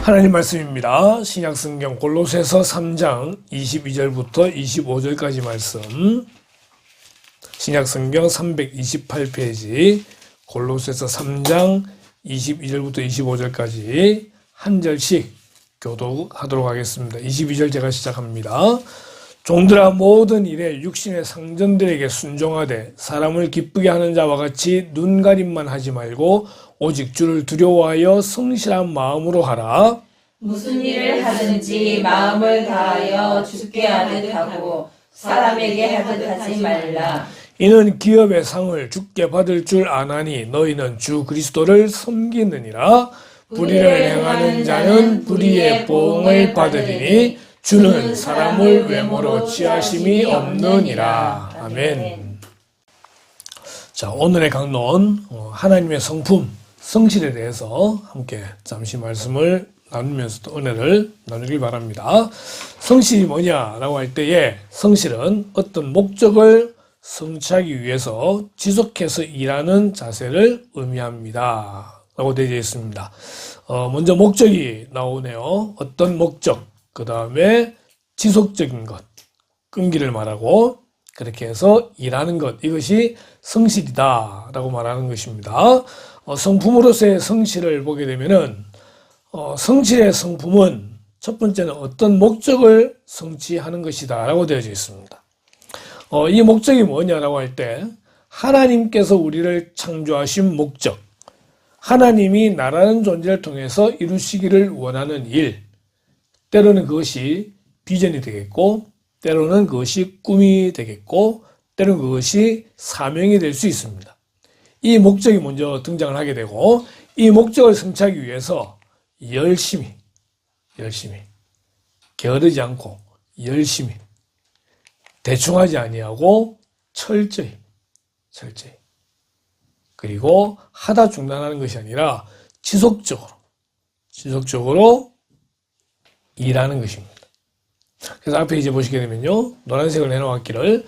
하나님 말씀입니다. 신약성경 골로새서 3장 22절부터 25절까지 말씀. 신약성경 328페이지 골로새서 3장 22절부터 25절까지 한 절씩 교독하도록 하겠습니다. 22절 제가 시작합니다. 종들아 모든 일에 육신의 상전들에게 순종하되 사람을 기쁘게 하는 자와 같이 눈가림만 하지 말고 오직 주를 두려워하여 성실한 마음으로 하라. 무슨 일을 하든지 마음을 다하여 주께 하듯 하고 사람에게 하듯 하지 말라. 이는 기업의 상을 주께 받을 줄 아나니 너희는 주 그리스도를 섬기느니라. 불의를 행하는 자는 불의의 보응을 받으리니 주는 사람을 외모로 취하심이 없느니라. 아멘. 자, 오늘의 강론 하나님의 성품, 성실에 대해서 함께 잠시 말씀을 나누면서 또 은혜를 나누길 바랍니다. 성실이 뭐냐라고 할 때에 성실은 어떤 목적을 성취하기 위해서 지속해서 일하는 자세를 의미합니다. 라고 되어 있습니다. 먼저 목적이 나오네요. 어떤 목적, 그 다음에 지속적인 것, 끈기를 말하고 그렇게 해서 일하는 것, 이것이 성실이다 라고 말하는 것입니다. 성품으로서의 성실을 보게 되면은 성실의 성품은 첫 번째는 어떤 목적을 성취하는 것이다 라고 되어져 있습니다. 이 목적이 뭐냐라고 할 때 하나님께서 우리를 창조하신 목적, 하나님이 나라는 존재를 통해서 이루시기를 원하는 일, 때로는 그것이 비전이 되겠고 때로는 그것이 꿈이 되겠고 때로는 그것이 사명이 될 수 있습니다. 이 목적이 먼저 등장을 하게 되고 이 목적을 성취하기 위해서 열심히 게으르지 않고 열심히 대충하지 아니하고 철저히 그리고 하다 중단하는 것이 아니라 지속적으로 일하는 것입니다. 그래서 앞에 이제 보시게 되면요, 노란색을 해놓았기를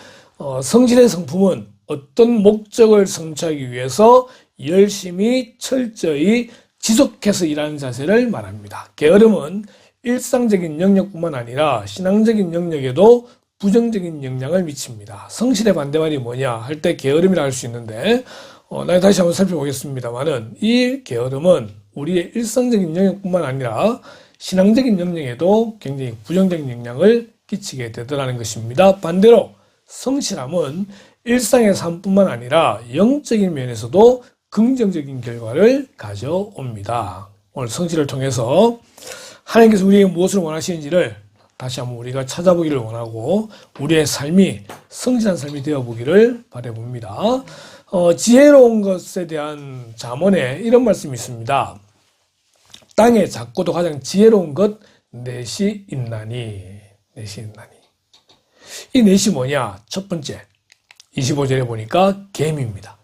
성실의 성품은 어떤 목적을 성취하기 위해서 열심히 철저히 지속해서 일하는 자세를 말합니다. 게으름은 일상적인 영역뿐만 아니라 신앙적인 영역에도 부정적인 영향을 미칩니다. 성실의 반대말이 뭐냐 할 때 게으름이라 할 수 있는데 다시 한번 살펴보겠습니다만은 이 게으름은 우리의 일상적인 영역뿐만 아니라 신앙적인 영역에도 굉장히 부정적인 영향을 끼치게 되더라는 것입니다. 반대로 성실함은 일상의 삶뿐만 아니라 영적인 면에서도 긍정적인 결과를 가져옵니다. 오늘 성실을 통해서 하나님께서 우리에게 무엇을 원하시는지를 다시 한번 우리가 찾아보기를 원하고 우리의 삶이 성실한 삶이 되어보기를 바라봅니다. 지혜로운 것에 대한 잠언에 이런 말씀이 있습니다. 땅의 작고도 가장 지혜로운 것 넷이 있나니. 이 넷이 뭐냐? 첫 번째 25절에 보니까 개미입니다.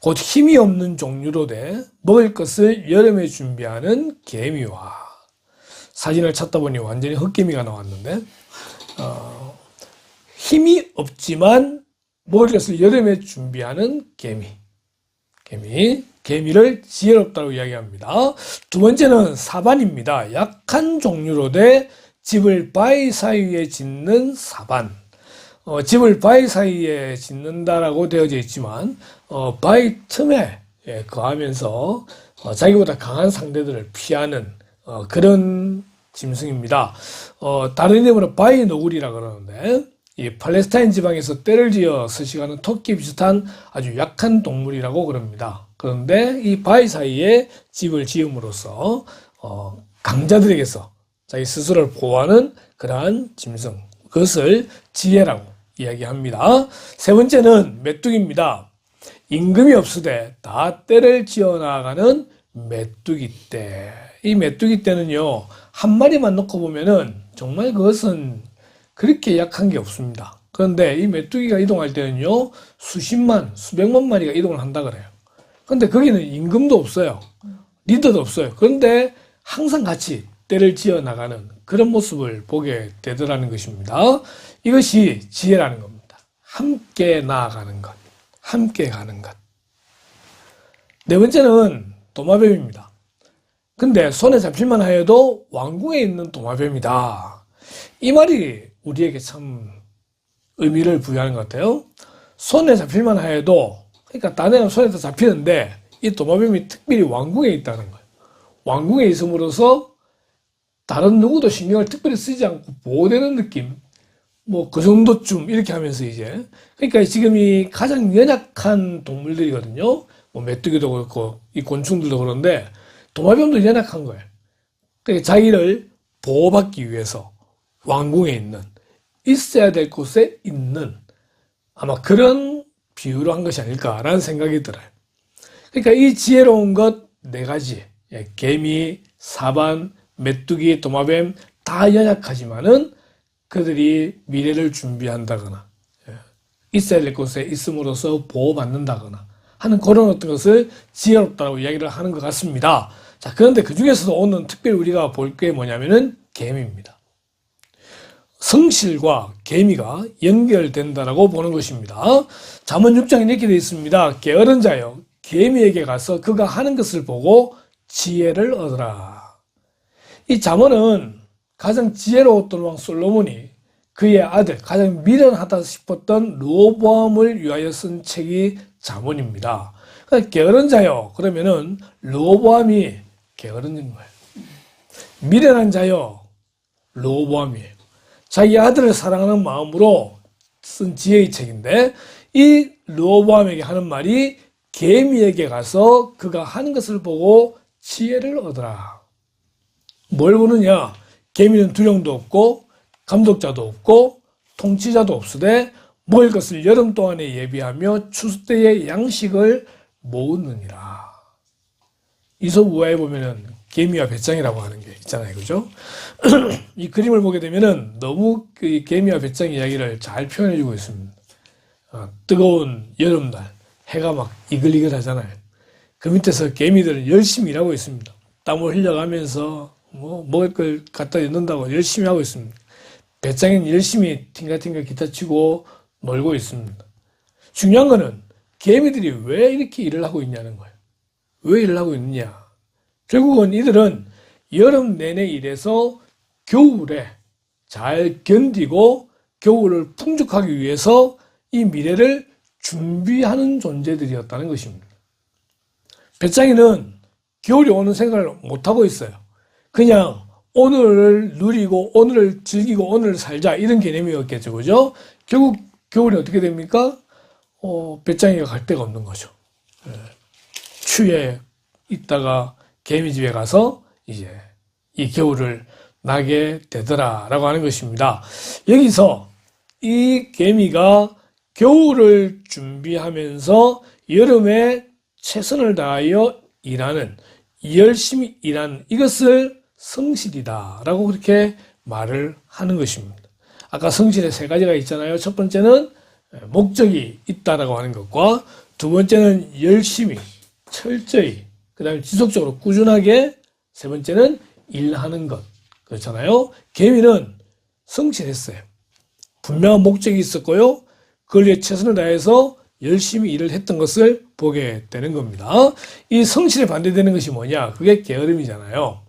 곧 힘이 없는 종류로 돼 먹을 것을 여름에 준비하는 개미와, 사진을 찾다 보니 완전히 흑개미가 나왔는데 힘이 없지만 먹을 것을 여름에 준비하는 개미를 지혜롭다고 이야기합니다. 두 번째는 사반입니다. 약한 종류로 돼 집을 바위 사이에 짓는 사반. 집을 바위 사이에 짓는다라고 되어져 있지만 바위 틈에 거하면서 자기보다 강한 상대들을 피하는 그런 짐승입니다. 다른 이름으로 바위 너구리라 그러는데 이 팔레스타인 지방에서 떼를 지어 서식하는 토끼 비슷한 아주 약한 동물이라고 그럽니다. 그런데 이 바위 사이에 집을 지음으로써 강자들에게서 자기 스스로를 보호하는 그러한 짐승, 그것을 지혜라고 이야기합니다. 세 번째는 메뚜기입니다. 임금이 없으되 다 떼를 지어나가는 메뚜기떼. 이 메뚜기떼는요, 한 마리만 놓고 보면은 정말 그것은 그렇게 약한 게 없습니다. 그런데 이 메뚜기가 이동할 때는요, 수십만, 수백만 마리가 이동을 한다 그래요. 그런데 거기는 임금도 없어요. 리더도 없어요. 그런데 항상 같이 떼를 지어 나가는 그런 모습을 보게 되더라는 것입니다. 이것이 지혜라는 겁니다. 함께 나아가는 것, 함께 가는 것. 네 번째는 도마뱀입니다. 근데 손에 잡힐만 하여도 왕궁에 있는 도마뱀이다. 이 말이 우리에게 참 의미를 부여하는 것 같아요. 손에 잡힐만 하여도, 그러니까 딴 애는 손에 다 잡히는데 이 도마뱀이 특별히 왕궁에 있다는 거예요. 왕궁에 있음으로써 다른 누구도 신경을 특별히 쓰지 않고 보호되는 느낌. 뭐 그 정도쯤 이렇게 하면서 이제, 그러니까 지금 이 가장 연약한 동물들이거든요. 뭐 메뚜기도 그렇고 이 곤충들도 그런데 도마뱀도 연약한 거예요. 그러니까 자기를 보호받기 위해서 왕궁에 있는, 있어야 될 곳에 있는, 아마 그런 비유로 한 것이 아닐까라는 생각이 들어요. 그러니까 이 지혜로운 것 네 가지, 개미, 사반, 메뚜기, 도마뱀 다 연약하지만은 그들이 미래를 준비한다거나 있어야 될 곳에 있음으로써 보호받는다거나 하는 그런 어떤 것을 지혜롭다고 이야기를 하는 것 같습니다. 자, 그런데 그 중에서도 오늘 특별히 우리가 볼 게 뭐냐면은 개미입니다. 성실과 개미가 연결된다라고 보는 것입니다. 잠언 6장에 이렇게 되어 있습니다. 게으른 자여 개미에게 가서 그가 하는 것을 보고 지혜를 얻으라. 이 잠언은 가장 지혜로웠던 왕 솔로몬이 그의 아들, 가장 미련하다 싶었던 르호보암을 위하여 쓴 책이 잠언입니다. 그러니까 게으른 자요. 그러면은 르호보암이 게으른 거예요. 미련한 자요. 르호보암이에요. 자기 아들을 사랑하는 마음으로 쓴 지혜의 책인데 이 르호보암에게 하는 말이 개미에게 가서 그가 하는 것을 보고 지혜를 얻으라. 뭘 보느냐? 개미는 두령도 없고 감독자도 없고 통치자도 없으되 먹을 것을 여름 동안에 예비하며 추수 때에 양식을 모으느니라. 이솝 우화에 보면은 개미와 배짱이라고 하는 게 있잖아요, 그죠? 이 그림을 보게 되면은 너무 그 개미와 배짱 이야기를 잘 표현해주고 있습니다. 뜨거운 여름날 해가 막 이글이글 하잖아요. 그 밑에서 개미들은 열심히 일하고 있습니다. 땀을 흘려가면서 뭐 먹을 걸 갖다 넣는다고 열심히 하고 있습니다. 배짱이는 열심히 팅가팅가 기타 치고 놀고 있습니다. 중요한 거는 개미들이 왜 이렇게 일을 하고 있냐는 거예요. 왜 일을 하고 있느냐? 결국은 이들은 여름 내내 일해서 겨울에 잘 견디고 겨울을 풍족하기 위해서 이 미래를 준비하는 존재들이었다는 것입니다. 배짱이는 겨울이 오는 생각을 못하고 있어요. 그냥 오늘을 누리고 오늘을 즐기고 오늘을 살자 이런 개념이었겠죠. 그죠? 결국 겨울이 어떻게 됩니까? 배짱이가 갈 데가 없는 거죠. 추위에 있다가 개미집에 가서 이제 이 겨울을 나게 되더라라고 하는 것입니다. 여기서 이 개미가 겨울을 준비하면서 여름에 최선을 다하여 일하는, 열심히 일하는 이것을 성실이다라고 그렇게 말을 하는 것입니다. 아까 성실의 세 가지가 있잖아요. 첫 번째는 목적이 있다라고 하는 것과 두 번째는 열심히, 철저히, 그 다음에 지속적으로 꾸준하게, 세 번째는 일하는 것. 그렇잖아요. 개미는 성실했어요. 분명한 목적이 있었고요. 그걸 위해 최선을 다해서 열심히 일을 했던 것을 보게 되는 겁니다. 이 성실에 반대되는 것이 뭐냐? 그게 게으름이잖아요.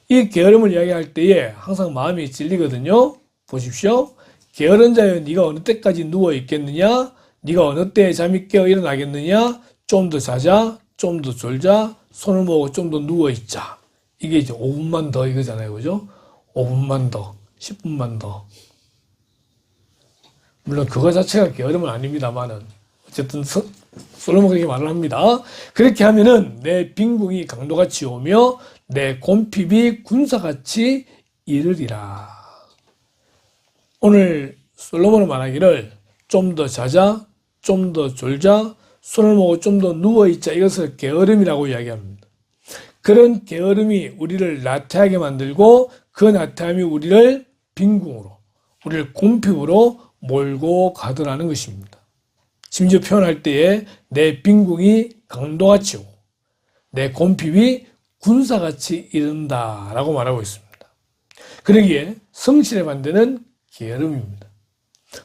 이 게으름을 이야기할 때에 항상 마음이 찔리거든요. 보십시오. 게으른 자여 네가 어느 때까지 누워 있겠느냐? 네가 어느 때에 잠이 깨어 일어나겠느냐? 좀 더 자자, 좀 더 졸자, 손을 모으고 좀 더 누워 있자. 이게 이제 5분만 더 이거잖아요. 그죠? 5분만 더, 10분만 더. 물론 그거 자체가 게으름은 아닙니다만은 어쨌든 솔로몬 그렇게 말을 합니다. 그렇게 하면은 내 빈궁이 강도같이 오며 내 곰핍이 군사같이 이르리라. 오늘 솔로몬은 말하기를 좀 더 자자, 좀 더 졸자, 손을 모으고 좀 더 누워있자, 이것을 게으름이라고 이야기합니다. 그런 게으름이 우리를 나태하게 만들고 그 나태함이 우리를 빈궁으로, 우리를 곰핍으로 몰고 가더라는 것입니다. 심지어 표현할 때에 내 빈궁이 강도같이 오고 내 곰핍이 군사같이 이른다라고 말하고 있습니다. 그러기에 성실의 반대는 게으름입니다.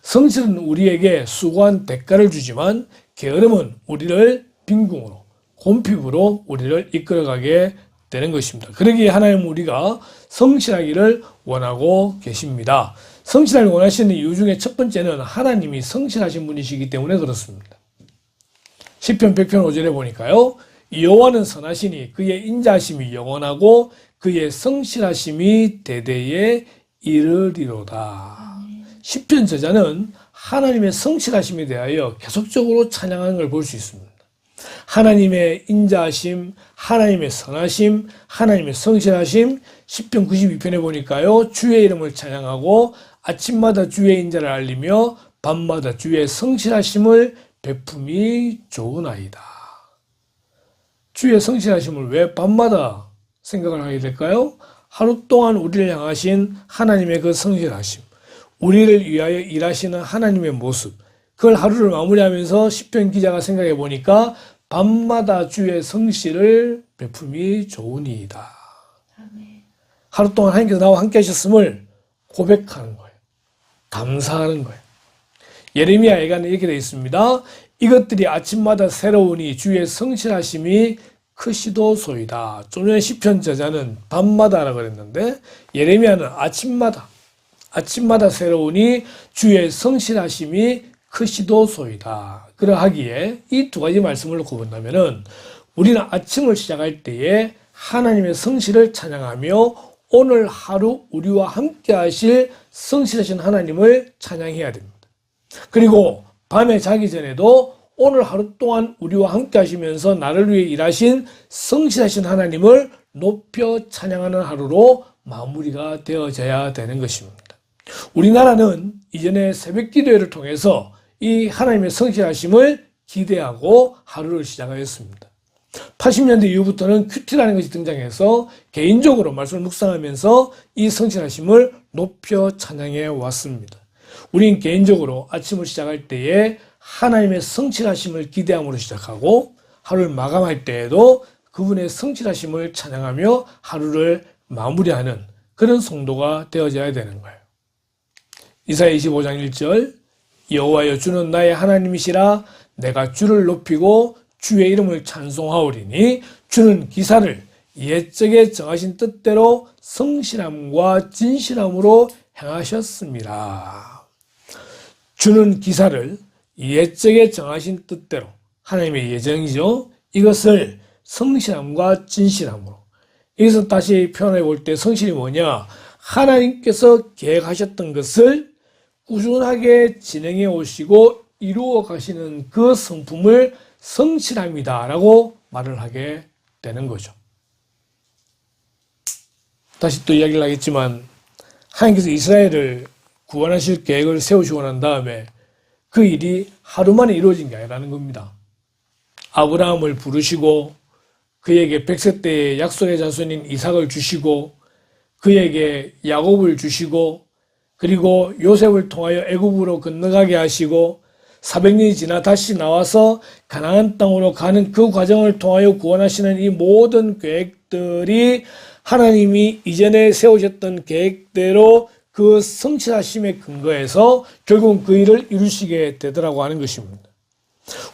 성실은 우리에게 수고한 대가를 주지만 게으름은 우리를 빈궁으로, 곰핍으로 우리를 이끌어가게 되는 것입니다. 그러기에 하나님은 우리가 성실하기를 원하고 계십니다. 성실하기를 원하시는 이유 중에 첫 번째는 하나님이 성실하신 분이시기 때문에 그렇습니다. 시편 100편 5절에 보니까요. 여호와는 선하시니 그의 인자하심이 영원하고 그의 성실하심이 대대에 이르리로다. 시편 저자는 하나님의 성실하심에 대하여 계속적으로 찬양하는 걸 볼 수 있습니다. 하나님의 인자하심, 하나님의 선하심, 하나님의 성실하심, 시편 92편에 보니까요. 주의 이름을 찬양하고 아침마다 주의 인자를 알리며 밤마다 주의 성실하심을 베품이 좋으나이다. 주의 성실하심을 왜 밤마다 생각을 하게 될까요? 하루 동안 우리를 향하신 하나님의 그 성실하심, 우리를 위하여 일하시는 하나님의 모습, 그걸 하루를 마무리하면서 시편 기자가 생각해 보니까 밤마다 주의 성실을 베품이 좋으니이다. 하루 동안 하나님께서 나와 함께 하셨음을 고백하는 거예요. 감사하는 거예요. 예레미야 예가는 이렇게 되어 있습니다. 이것들이 아침마다 새로우니 주의 성실하심이 크시도소이다. 좀 전에 시편 저자는 밤마다라고 그랬는데 예레미야는 아침마다 새로우니 주의 성실하심이 크시도소이다. 그러하기에 이 두 가지 말씀을 놓고 본다면은 우리는 아침을 시작할 때에 하나님의 성실을 찬양하며 오늘 하루 우리와 함께 하실 성실하신 하나님을 찬양해야 됩니다. 그리고 밤에 자기 전에도 오늘 하루 동안 우리와 함께 하시면서 나를 위해 일하신 성실하신 하나님을 높여 찬양하는 하루로 마무리가 되어져야 되는 것입니다. 우리나라는 이전에 새벽 기도회를 통해서 이 하나님의 성실하심을 기대하고 하루를 시작하였습니다. 80년대 이후부터는 큐티라는 것이 등장해서 개인적으로 말씀을 묵상하면서 이 성실하심을 높여 찬양해 왔습니다. 우린 개인적으로 아침을 시작할 때에 하나님의 성실하심을 기대함으로 시작하고 하루를 마감할 때에도 그분의 성실하심을 찬양하며 하루를 마무리하는 그런 성도가 되어져야 되는 거예요. 이사야 25장 1절 여호와여 주는 나의 하나님이시라 내가 주를 높이고 주의 이름을 찬송하오리니 주는 기사를 옛적에 정하신 뜻대로 성실함과 진실함으로 행하셨습니다. 주는 기사를 옛적에 정하신 뜻대로 하나님의 예정이죠. 이것을 성실함과 진실함으로 여기서 다시 표현해 볼 때 성실이 뭐냐? 하나님께서 계획하셨던 것을 꾸준하게 진행해 오시고 이루어 가시는 그 성품을 성실함이다 라고 말을 하게 되는 거죠. 다시 또 이야기를 하겠지만 하나님께서 이스라엘을 구원하실 계획을 세우시고 난 다음에 그 일이 하루 만에 이루어진 게 아니라는 겁니다. 아브라함을 부르시고 그에게 100세 때의 약속의 자손인 이삭을 주시고 그에게 야곱을 주시고 그리고 요셉을 통하여 애굽으로 건너가게 하시고 400년이 지나 다시 나와서 가나안 땅으로 가는 그 과정을 통하여 구원하시는 이 모든 계획들이 하나님이 이전에 세우셨던 계획대로 그 성실하심에 근거해서 결국은 그 일을 이루시게 되더라고 하는 것입니다.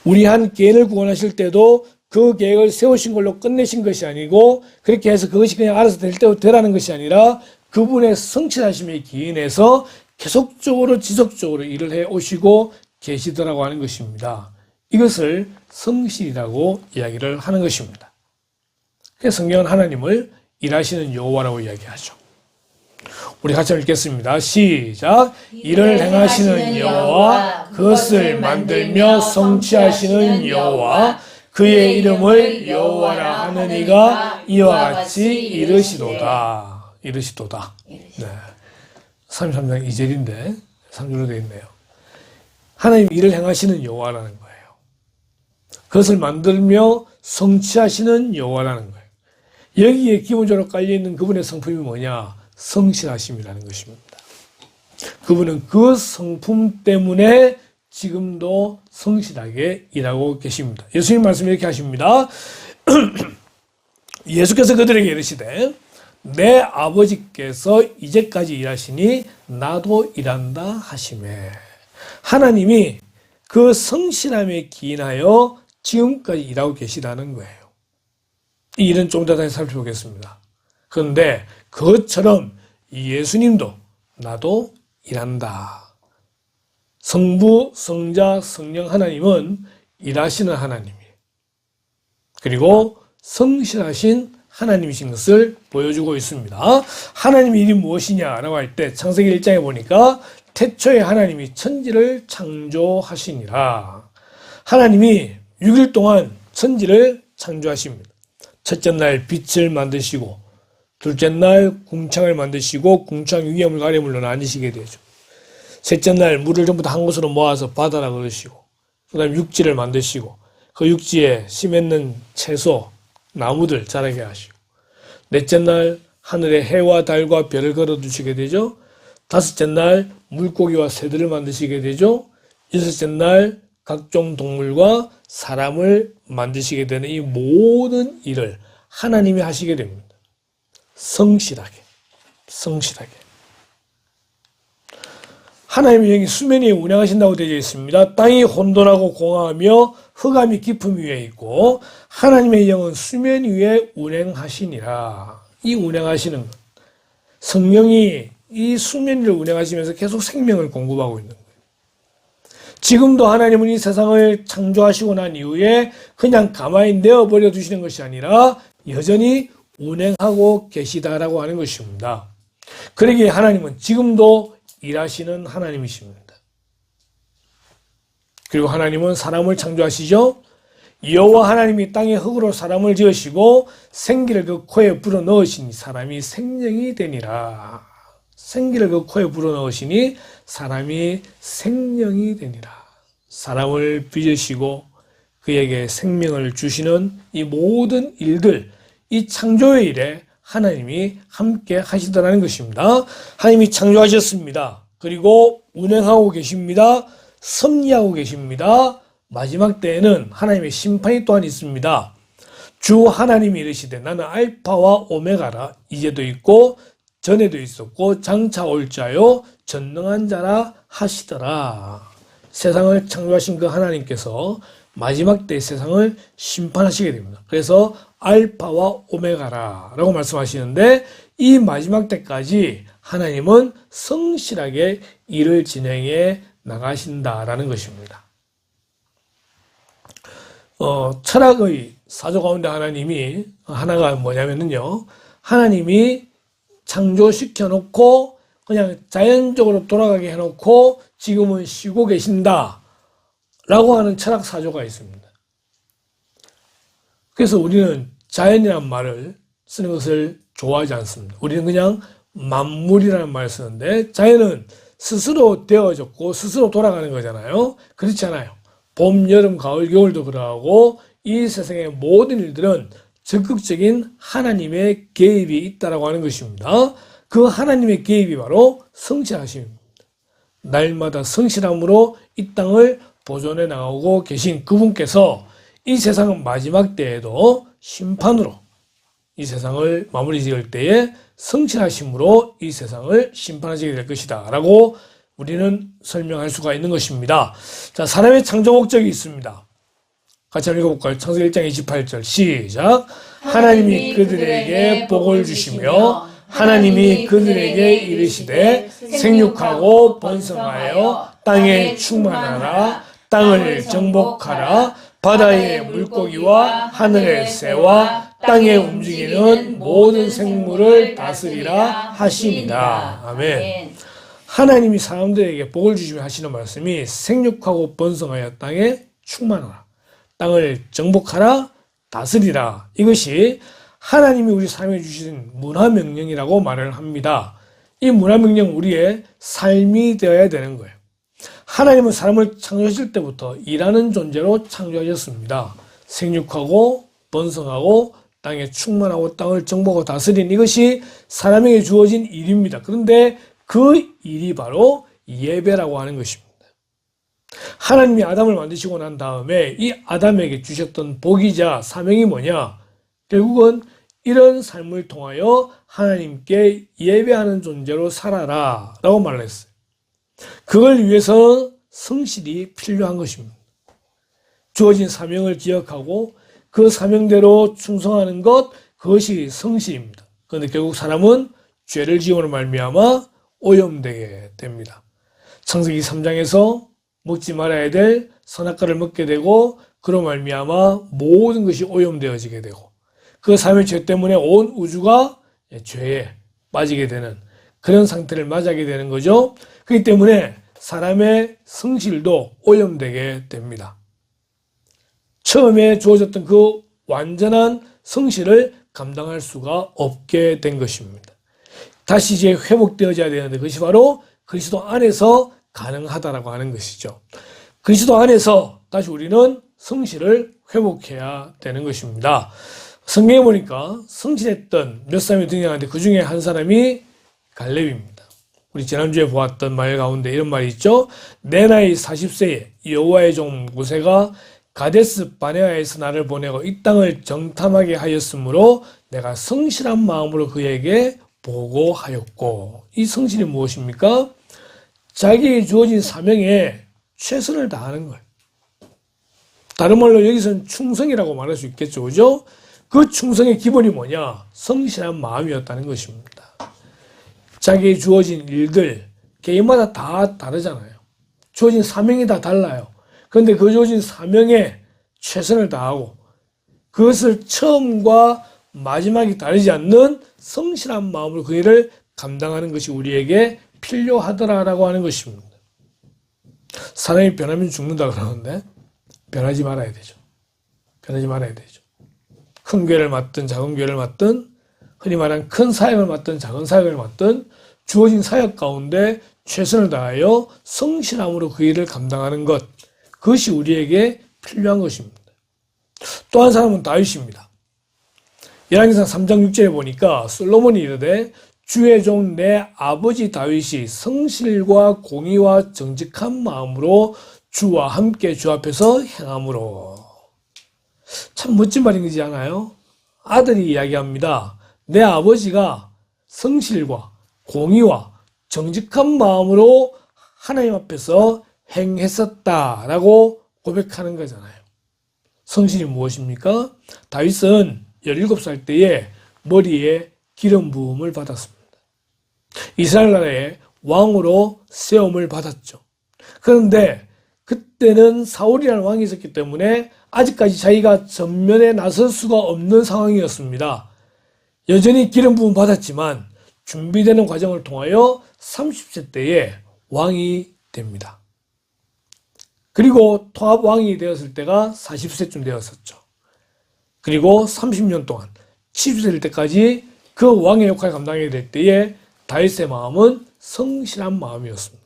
우리 한 개인을 구원하실 때도 그 계획을 세우신 걸로 끝내신 것이 아니고 그렇게 해서 그것이 그냥 알아서 될 대로 되라는 것이 아니라 그분의 성실하심에 기인해서 계속적으로 지속적으로 일을 해 오시고 계시더라고 하는 것입니다. 이것을 성실이라고 이야기를 하는 것입니다. 그래서 성경은 하나님을 일하시는 여호와라고 이야기하죠. 우리 같이 읽겠습니다. 시작. 일을 행하시는 여호와, 그것을 만들며 성취하시는 여호와, 그의 이름을 여호와라 하는 이가 이와 같이 이르시도다. 이르시도다. 네. 33장 2절인데 3절로 되어 있네요. 하나님 일을 행하시는 여호와라는 거예요. 그것을 만들며 성취하시는 여호와라는 거예요. 여기에 기본적으로 깔려있는 그분의 성품이 뭐냐? 성실하심이라는 것입니다. 그분은 그 성품 때문에 지금도 성실하게 일하고 계십니다. 예수님 말씀 이렇게 하십니다. 예수께서 그들에게 이르시되 내 아버지께서 이제까지 일하시니 나도 일한다 하시매. 하나님이 그 성실함에 기인하여 지금까지 일하고 계시다는 거예요. 이 일은 좀 더 다시 살펴보겠습니다. 그런데 그것처럼 예수님도 나도 일한다. 성부, 성자, 성령 하나님은 일하시는 하나님이에요. 그리고 성실하신 하나님이신 것을 보여주고 있습니다. 하나님의 일이 무엇이냐라고 할 때 창세기 1장에 보니까 태초에 하나님이 천지를 창조하시니라. 하나님이 6일 동안 천지를 창조하십니다. 첫째 날 빛을 만드시고 둘째 날 궁창을 만드시고 궁창 위에 물과 아래 물로 나뉘시게 되죠. 셋째 날 물을 전부 다 한 곳으로 모아서 바다라 그러시고 그 다음 육지를 만드시고 그 육지에 심있는 채소, 나무들 자라게 하시고 넷째 날 하늘에 해와 달과 별을 걸어두시게 되죠. 다섯째 날 물고기와 새들을 만드시게 되죠. 여섯째 날 각종 동물과 사람을 만드시게 되는 이 모든 일을 하나님이 하시게 됩니다. 성실하게. 하나님의 영이 수면 위에 운행하신다고 되어 있습니다. 땅이 혼돈하고 공허하며 흑암이 깊음 위에 있고 하나님의 영은 수면 위에 운행하시니라. 이 운행하시는 것. 성령이 이 수면 위를 운행하시면서 계속 생명을 공급하고 있는 거예요. 지금도 하나님은 이 세상을 창조하시고 난 이후에 그냥 가만히 내어버려 두시는 것이 아니라 여전히 운행하고 계시다라고 하는 것입니다. 그러기에 하나님은 지금도 일하시는 하나님이십니다. 그리고 하나님은 사람을 창조하시죠. 여호와 하나님이 땅의 흙으로 사람을 지으시고 생기를 그 코에 불어넣으시니 사람이 생명이 되니라. 생기를 그 코에 불어넣으시니 사람이 생명이 되니라. 사람을 빚으시고 그에게 생명을 주시는 이 모든 일들, 이 창조의 일에 하나님이 함께 하시더라는 것입니다. 하나님이 창조하셨습니다. 그리고 운행하고 계십니다. 섭리하고 계십니다. 마지막 때에는 하나님의 심판이 또한 있습니다. 주 하나님이 이르시되 나는 알파와 오메가라. 이제도 있고 전에도 있었고 장차 올 자요 전능한 자라 하시더라. 세상을 창조하신 그 하나님께서 마지막 때 세상을 심판하시게 됩니다. 그래서 알파와 오메가라 라고 말씀하시는데 이 마지막 때까지 하나님은 성실하게 일을 진행해 나가신다라는 것입니다. 철학의 사조 가운데 하나가 뭐냐면요. 하나님이 창조시켜 놓고 그냥 자연적으로 돌아가게 해놓고 지금은 쉬고 계신다 라고 하는 철학 사조가 있습니다. 그래서 우리는 자연이라는 말을 쓰는 것을 좋아하지 않습니다. 우리는 그냥 만물이라는 말을 쓰는데 자연은 스스로 되어졌고 스스로 돌아가는 거잖아요. 그렇지 않아요. 봄, 여름, 가을, 겨울도 그러하고 이 세상의 모든 일들은 적극적인 하나님의 개입이 있다라고 하는 것입니다. 그 하나님의 개입이 바로 성실하심입니다. 날마다 성실함으로 이 땅을 보존해 나가고 계신 그분께서 이 세상은 마지막 때에도 심판으로 이 세상을 마무리 지을 때에 성실하심으로 이 세상을 심판하시게 될 것이다 라고 우리는 설명할 수가 있는 것입니다. 자, 사람의 창조 목적이 있습니다. 같이 한번 읽어볼까요? 창세기 1장 28절 시작. 하나님이 그들에게 복을 주시며 하나님이 그들에게 이르시되 생육하고 번성하여 땅에 충만하라. 땅을 정복하라. 바다의 물고기와 하늘의 새와 땅에 움직이는 모든 생물을 다스리라 하시니라. 아멘. 하나님이 사람들에게 복을 주시며 하시는 말씀이 생육하고 번성하여 땅에 충만하라. 땅을 정복하라. 다스리라. 이것이 하나님이 우리 삶에 주신 문화명령이라고 말을 합니다. 이 문화명령은 우리의 삶이 되어야 되는 거예요. 하나님은 사람을 창조하실 때부터 일하는 존재로 창조하셨습니다. 생육하고 번성하고 땅에 충만하고 땅을 정복하고 다스리는 이것이 사람에게 주어진 일입니다. 그런데 그 일이 바로 예배라고 하는 것입니다. 하나님이 아담을 만드시고 난 다음에 이 아담에게 주셨던 복이자 사명이 뭐냐? 결국은 이런 삶을 통하여 하나님께 예배하는 존재로 살아라 라고 말을 했어요. 그걸 위해서 성실이 필요한 것입니다. 주어진 사명을 기억하고 그 사명대로 충성하는 것, 그것이 성실입니다. 그런데 결국 사람은 죄를 지음으로 말미암아 오염되게 됩니다. 창세기 3장에서 먹지 말아야 될 선악과를 먹게 되고 그로 말미암아 모든 것이 오염되어지게 되고 그 삶의 죄 때문에 온 우주가 죄에 빠지게 되는 그런 상태를 맞이하게 되는 거죠. 그렇기 때문에 사람의 성실도 오염되게 됩니다. 처음에 주어졌던 그 완전한 성실을 감당할 수가 없게 된 것입니다. 다시 이제 회복되어져야 되는데 그것이 바로 그리스도 안에서 가능하다라고 하는 것이죠. 그리스도 안에서 다시 우리는 성실을 회복해야 되는 것입니다. 성경에 보니까 성실했던 몇 사람이 등장하는데 그 중에 한 사람이 갈렙입니다. 우리 지난주에 보았던 말 가운데 이런 말이 있죠. 내 나이 40세에 여호와의 종 모세가 가데스 바네아에서 나를 보내고 이 땅을 정탐하게 하였으므로 내가 성실한 마음으로 그에게 보고하였고, 이 성실이 무엇입니까? 자기에게 주어진 사명에 최선을 다하는 거예요. 다른 말로 여기서는 충성이라고 말할 수 있겠죠. 그죠? 그 충성의 기본이 뭐냐? 성실한 마음이었다는 것입니다. 자기에게 주어진 일들, 개인마다 다 다르잖아요. 주어진 사명이 다 달라요. 그런데 그 주어진 사명에 최선을 다하고 그것을 처음과 마지막이 다르지 않는 성실한 마음으로 그 일을 감당하는 것이 우리에게 필요하더라라고 하는 것입니다. 사람이 변하면 죽는다 그러는데 변하지 말아야 되죠. 변하지 말아야 되죠. 큰 교회를 맡든 작은 교회를 맡든 흔히 말하는 큰 사역을 맡든 작은 사역을 맡든 주어진 사역 가운데 최선을 다하여 성실함으로 그 일을 감당하는 것, 그것이 우리에게 필요한 것입니다. 또 한 사람은 다윗입니다. 열왕기상 3장 6절에 보니까 솔로몬이 이르되 주의 종 내 아버지 다윗이 성실과 공의와 정직한 마음으로 주와 함께 주 앞에서 행함으로. 참 멋진 말인 거지 않아요? 아들이 이야기합니다. 내 아버지가 성실과 공의와 정직한 마음으로 하나님 앞에서 행했었다라고 고백하는 거잖아요. 성실이 무엇입니까? 다윗은 17살 때에 머리에 기름 부음을 받았습니다. 이스라엘 나라의 왕으로 세움을 받았죠. 그런데 그때는 사울이라는 왕이 있었기 때문에 아직까지 자기가 전면에 나설 수가 없는 상황이었습니다. 여전히 기름 부음 받았지만 준비되는 과정을 통하여 30세 때에 왕이 됩니다. 그리고 통합 왕이 되었을 때가 40세쯤 되었었죠. 그리고 30년 동안 70세 될 때까지 그 왕의 역할을 감당하게 될 때에 다윗의 마음은 성실한 마음이었습니다.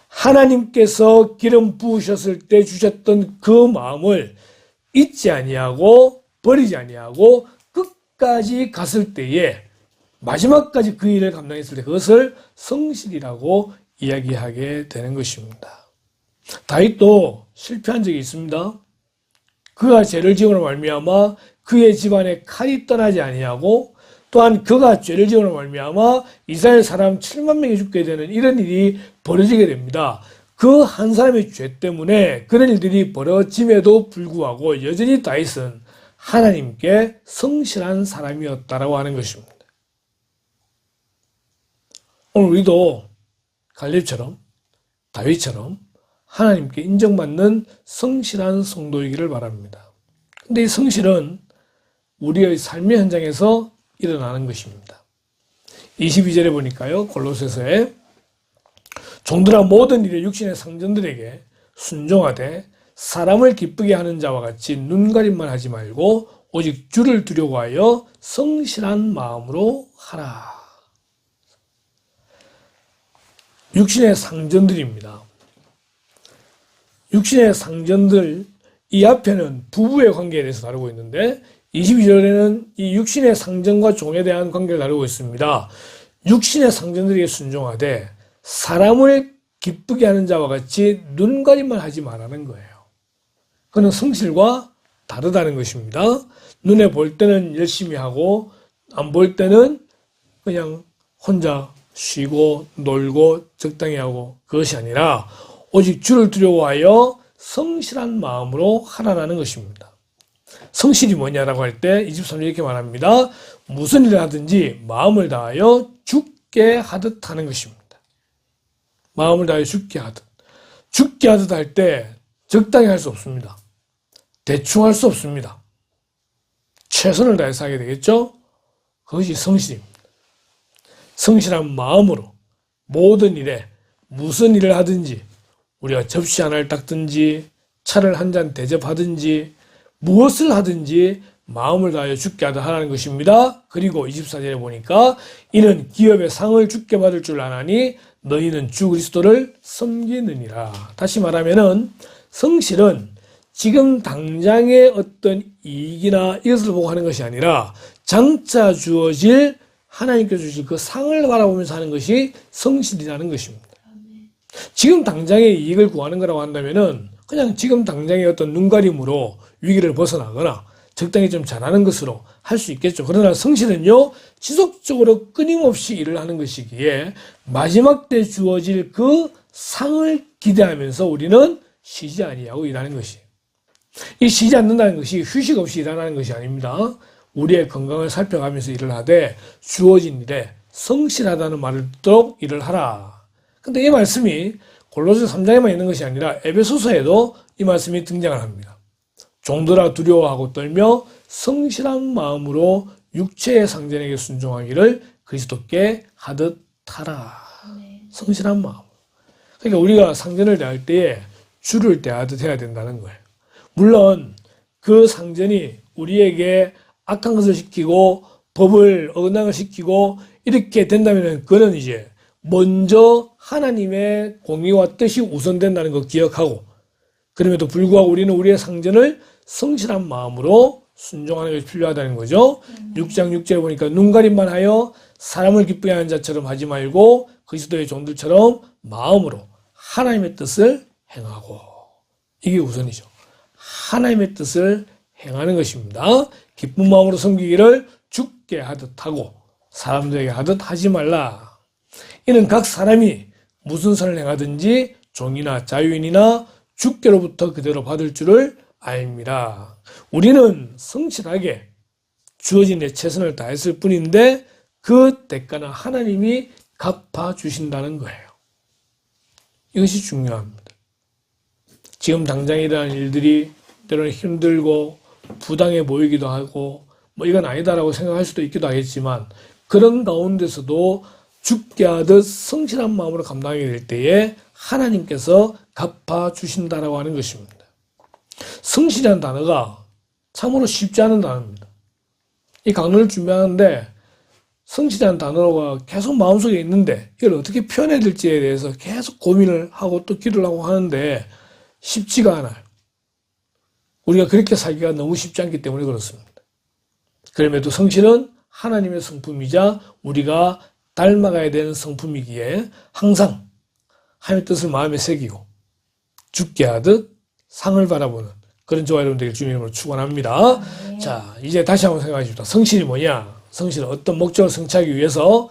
하나님께서 기름 부으셨을 때 주셨던 그 마음을 잊지 아니하고 버리지 아니하고 끝까지 갔을 때에 마지막까지 그 일을 감당했을 때 그것을 성실이라고 이야기하게 되는 것입니다. 다윗도 실패한 적이 있습니다. 그가 죄를 지음으로 말미암아 그의 집안에 칼이 떠나지 아니하고 또한 그가 죄를 지음으로 말미암아 이스라엘 사람 7만 명이 죽게 되는 이런 일이 벌어지게 됩니다. 그 한 사람의 죄 때문에 그런 일들이 벌어짐에도 불구하고 여전히 다윗은 하나님께 성실한 사람이었다라고 하는 것입니다. 오늘 우리도 갈렙처럼 다윗처럼 하나님께 인정받는 성실한 성도이기를 바랍니다. 근데 이 성실은 우리의 삶의 현장에서 일어나는 것입니다. 22절에 보니까요, 골로새서에 종들아 모든 일에 육신의 상전들에게 순종하되 사람을 기쁘게 하는 자와 같이 눈가림만 하지 말고 오직 주를 두려워하여 성실한 마음으로 하라. 육신의 상전들입니다. 육신의 상전들, 이 앞에는 부부의 관계에 대해서 다루고 있는데 22절에는 이 육신의 상전과 종에 대한 관계를 다루고 있습니다. 육신의 상전들에게 순종하되 사람을 기쁘게 하는 자와 같이 눈가림만 하지 말라는 거예요. 그는 성실과 다르다는 것입니다. 눈에 볼 때는 열심히 하고 안 볼 때는 그냥 혼자 쉬고 놀고 적당히 하고, 그것이 아니라 오직 주를 두려워하여 성실한 마음으로 하라는 것입니다. 성실이 뭐냐라고 할 때 23절 이렇게 말합니다. 무슨 일을 하든지 마음을 다하여 죽게 하듯 하는 것입니다. 마음을 다하여 죽게 하듯. 죽게 하듯 할 때 적당히 할 수 없습니다. 대충 할 수 없습니다. 최선을 다해서 하게 되겠죠? 그것이 성실입니다. 성실한 마음으로 모든 일에 무슨 일을 하든지 우리가 접시 하나를 닦든지 차를 한 잔 대접하든지 무엇을 하든지 마음을 다하여 죽게 하듯 하라는 것입니다. 그리고 24절에 보니까 이는 기업의 상을 죽게 받을 줄 아나니 너희는 주 그리스도를 섬기느니라. 다시 말하면은 성실은 지금 당장의 어떤 이익이나 이것을 보고 하는 것이 아니라 장차 주어질 하나님께서 주실 그 상을 바라보면서 하는 것이 성실이라는 것입니다. 지금 당장의 이익을 구하는 거라고 한다면은 그냥 지금 당장의 어떤 눈가림으로 위기를 벗어나거나 적당히 좀 잘하는 것으로 할 수 있겠죠. 그러나 성실은요, 지속적으로 끊임없이 일을 하는 것이기에 마지막 때 주어질 그 상을 기대하면서 우리는 쉬지 아니하고 일하는 것이에요. 이 쉬지 않는다는 것이 휴식 없이 일하는 것이 아닙니다. 우리의 건강을 살펴가면서 일을 하되 주어진 일에 성실하다는 말을 듣도록 일을 하라. 근데 이 말씀이 골로새 3장에만 있는 것이 아니라 에베소서에도 이 말씀이 등장을 합니다. 종들아 두려워하고 떨며 성실한 마음으로 육체의 상전에게 순종하기를 그리스도께 하듯 하라. 성실한 마음. 그러니까 우리가 상전을 대할 때에 주를 대하듯 해야 된다는 거예요. 물론 그 상전이 우리에게 악한 것을 시키고 법을 어긋나게 시키고 이렇게 된다면 그는 이제 먼저 하나님의 공의와 뜻이 우선된다는 거 기억하고, 그럼에도 불구하고 우리는 우리의 상전을 성실한 마음으로 순종하는 것이 필요하다는 거죠. 6장 6절에 보니까 눈가림만 하여 사람을 기쁘게 하는 자처럼 하지 말고 그리스도의 종들처럼 마음으로 하나님의 뜻을 행하고, 이게 우선이죠. 하나님의 뜻을 행하는 것입니다. 기쁜 마음으로 섬기기를 주께 하듯 하고 사람들에게 하듯 하지 말라. 이는 각 사람이 무슨 선을 행하든지 종이나 자유인이나 주께로부터 그대로 받을 줄을 알미라. 우리는 성실하게 주어진 내 최선을 다했을 뿐인데 그 대가는 하나님이 갚아주신다는 거예요. 이것이 중요합니다. 지금 당장 일어나는 일들이 때로는 힘들고 부당해 보이기도 하고 뭐 이건 아니다라고 생각할 수도 있기도 하겠지만 그런 가운데서도 죽게 하듯 성실한 마음으로 감당하게 될 때에 하나님께서 갚아주신다라고 하는 것입니다. 성실이라는 단어가 참으로 쉽지 않은 단어입니다. 이 강론을 준비하는데 성실이라는 단어가 계속 마음속에 있는데 이걸 어떻게 표현해야 될지에 대해서 계속 고민을 하고 또 기도를 하고 하는데 쉽지가 않아요. 우리가 그렇게 살기가 너무 쉽지 않기 때문에 그렇습니다. 그럼에도 성실은 하나님의 성품이자 우리가 닮아가야 되는 성품이기에 항상 하나님의 뜻을 마음에 새기고 죽게 하듯 상을 바라보는 그런 저와 여러분 되길 주님의 이름으로 축원합니다. 네. 자, 이제 다시 한번 생각해 봅시다. 성실이 뭐냐? 성실은 어떤 목적을 성취하기 위해서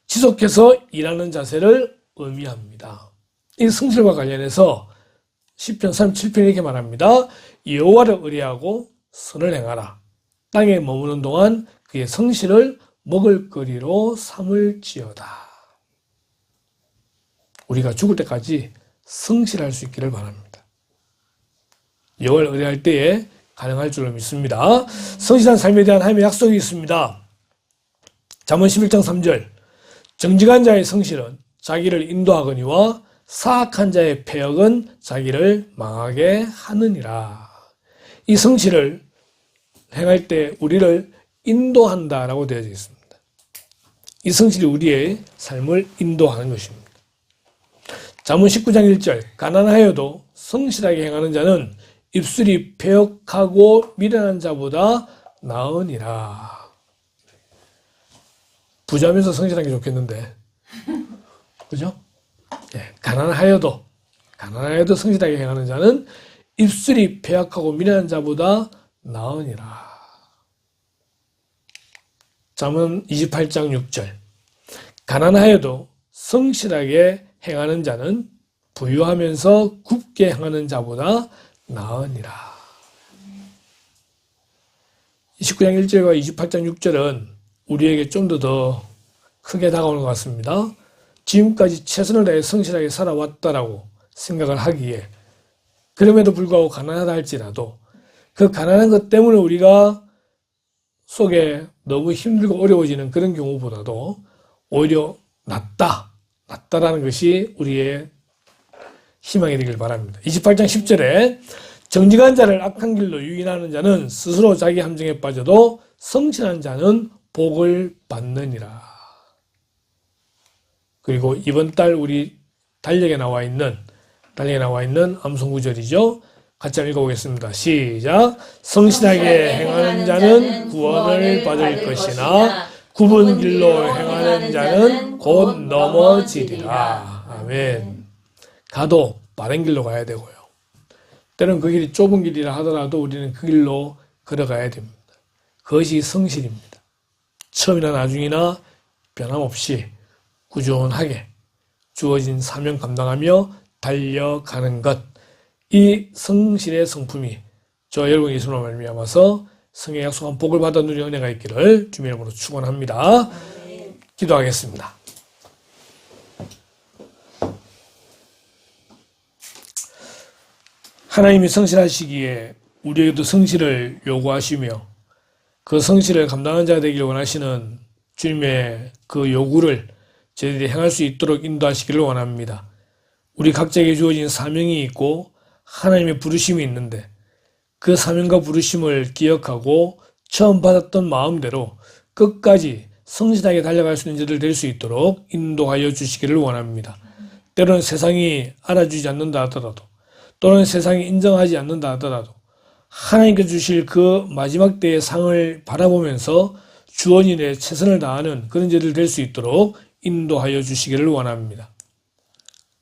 지속해서 일하는 자세를 의미합니다. 이 성실과 관련해서 시편 37편에 이렇게 말합니다. 여호와를 의뢰하고 선을 행하라. 땅에 머무는 동안 그의 성실을 먹을거리로 삼을지어다. 우리가 죽을 때까지 성실할 수 있기를 바랍니다. 여호와를 의뢰할 때에 가능할 줄로 믿습니다. 성실한 삶에 대한 하나님의 약속이 있습니다. 잠언 11장 3절 정직한 자의 성실은 자기를 인도하거니와 사악한 자의 패역은 자기를 망하게 하느니라. 이 성실을 행할 때 우리를 인도한다라고 되어져 있습니다. 이 성실이 우리의 삶을 인도하는 것입니다. 잠언 19장 1절 가난하여도 성실하게 행하는 자는 입술이 패역하고 미련한 자보다 나으니라. 부자면서 성실한 게 좋겠는데 그죠? 네, 가난하여도 성실하게 행하는 자는 입술이 패역하고 미련한 자보다 나으니라. 잠언 28장 6절 가난하여도 성실하게 행하는 자는 부유하면서 굽게 행하는 자보다 나으니라. 29장 1절과 28장 6절은 우리에게 좀 더 크게 다가오는 것 같습니다. 지금까지 최선을 다해 성실하게 살아왔다라고 생각을 하기에 그럼에도 불구하고 가난하다 할지라도 그 가난한 것 때문에 우리가 속에 너무 힘들고 어려워지는 그런 경우보다도 오히려 낫다라는 것이 우리의 희망이 되길 바랍니다. 28장 10절에 정직한 자를 악한 길로 유인하는 자는 스스로 자기 함정에 빠져도 성실한 자는 복을 받느니라. 그리고 이번 달 우리 달력에 나와 있는 암송 구절이죠. 같이 한번 읽어보겠습니다. 시작. 성실하게 행하는 자는 구원을 받을 것이나 굽은 길로 행하는 자는 곧 넘어지리라. 아멘. 가도 바른 길로 가야 되고요. 때로는 그 길이 좁은 길이라 하더라도 우리는 그 길로 걸어가야 됩니다. 그것이 성실입니다. 처음이나 나중이나 변함없이 꾸준하게 주어진 사명 감당하며 달려가는 것. 이 성실의 성품이 저 여러분 예수로 말미암아서 성의 약속한 복을 받아 누리는 은혜가 있기를 주님의 이름으로 축원합니다. 기도하겠습니다. 하나님이 성실하시기에 우리에게도 성실을 요구하시며 그 성실을 감당하는 자가 되기를 원하시는 주님의 그 요구를 저희들이 행할 수 있도록 인도하시기를 원합니다. 우리 각자에게 주어진 사명이 있고 하나님의 부르심이 있는데 그 사명과 부르심을 기억하고 처음 받았던 마음대로 끝까지 성실하게 달려갈 수 있는 자들 될 수 있도록 인도하여 주시기를 원합니다. 때로는 세상이 알아주지 않는다 하더라도 또는 세상이 인정하지 않는다 하더라도 하나님께서 주실 그 마지막 때의 상을 바라보면서 주언이 내 최선을 다하는 그런 자들 될 수 있도록 인도하여 주시기를 원합니다.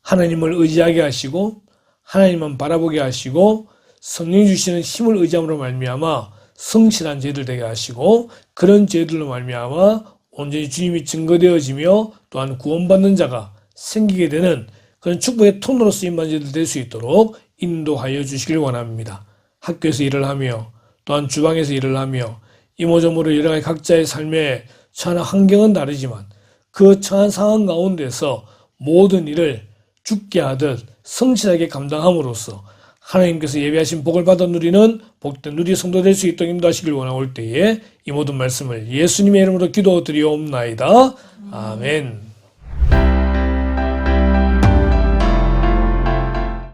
하나님을 의지하게 하시고 하나님만 바라보게 하시고 성령 주시는 힘을 의지함으로 말미암아 성실한 죄들 되게 하시고 그런 죄들로 말미암아 온전히 주님이 증거되어지며 또한 구원받는 자가 생기게 되는 그런 축복의 통로로 쓰임받는 자들 될 수 있도록 인도하여 주시길 원합니다. 학교에서 일을 하며 또한 주방에서 일을 하며 이모저모로 여러 가지 각자의 삶에 처한 환경은 다르지만 그 처한 상황 가운데서 모든 일을 죽게 하듯 성실하게 감당함으로써 하나님께서 예비하신 복을 받아 누리는 복된 누리 성도 될 수 있도록 인도하시길 원하올 때에 이 모든 말씀을 예수님의 이름으로 기도드리옵나이다. 아멘.